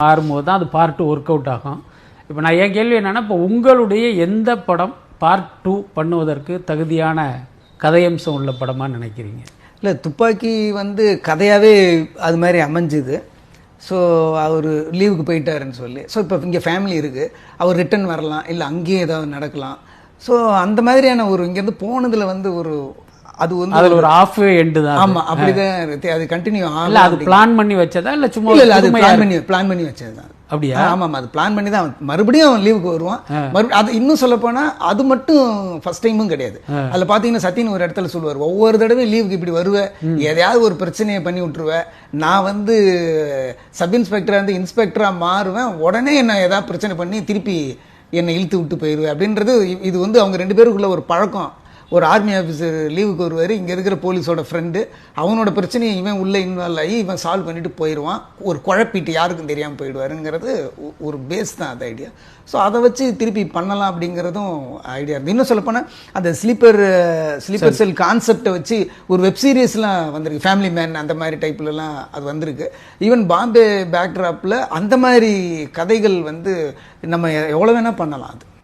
மாறும்போது தான் அது பார்ட் 2 ஒர்க் அவுட் ஆகும். இப்போ நான் என் கேள்வி என்னன்னா, இப்போ உங்களுடைய எந்த படம் பார்ட் 2 பண்ணுவதற்கு தகுதியான கதையம்சம் உள்ள படமா நினைக்கிறீங்க? இல்லை, துப்பாக்கி கதையாகவே அது மாதிரி அமைஞ்சுது. ஸோ அவர் லீவுக்கு போயிட்டாருன்னு சொல்லி, ஸோ இப்போ இங்கே ஃபேமிலி இருக்குது, அவர் ரிட்டர்ன் வரலாம், இல்லை அங்கேயே ஏதாவது நடக்கலாம். ஸோ அந்த மாதிரியான ஒரு இங்கேருந்து போனதில் ஒரு அது அதில் ஒரு ஆஃப் எண்டு தான். ஆமாம், அப்படிதான். அது கண்டினியூ ஆகல. அது பிளான் பண்ணி வச்சதா இல்லை சும்மா? இல்லை, அது பிளான் பண்ணி வச்சது தான். அப்படியா? ஆமாம், அது பிளான் பண்ணி தான் மறுபடியும் அவன் லீவுக்கு வருவான். மறுபடியும் அது இன்னும் சொல்ல போனால் அது மட்டும் ஃபர்ஸ்ட் டைமும் கிடையாது. அதில் பார்த்தீங்கன்னா சத்தின் ஒரு இடத்துல சொல்லுவார், ஒவ்வொரு தடவையும் லீவுக்கு இப்படி வருவேன், எதையாவது ஒரு பிரச்சனையை பண்ணி விட்டுருவேன், நான் சப் இன்ஸ்பெக்டராக இருந்து இன்ஸ்பெக்டராக மாறுவேன், உடனே என்ன ஏதாவது பிரச்சனை பண்ணி திருப்பி என்னை இழுத்து விட்டு போயிடுவேன் அப்படின்றது. இது அவங்க 2 பேருக்குள்ள ஒரு பழக்கம். ஒரு ஆர்மி ஆஃபீஸர் லீவுக்கு வருவார், இங்கே இருக்கிற போலீஸோட ஃப்ரெண்டு, அவனோட பிரச்சனையை இவன் உள்ளே இன்வால்வ் ஆகி இவன் சால்வ் பண்ணிட்டு போயிடுவான், ஒரு குழப்பிட்டு யாருக்கும் தெரியாமல் போயிடுவாருங்கிறது ஒரு பேஸ் தான் அது ஐடியா. ஸோ அதை வச்சு திருப்பி பண்ணலாம் அப்படிங்கிறதும் ஐடியா இருக்குது. இன்னும் சொல்லப்போனால் அந்த ஸ்லீப்பர் செல் கான்செப்டை வச்சு ஒரு வெப் சீரிஸ்லாம் வந்திருக்கு, ஃபேமிலி மேன் அந்த மாதிரி டைப்லலாம் அது வந்திருக்கு. ஈவன் பாம்பே பேக்ட்ராப்பில் அந்த மாதிரி கதைகள் நம்ம எவ்வளோ வேணால் பண்ணலாம். அது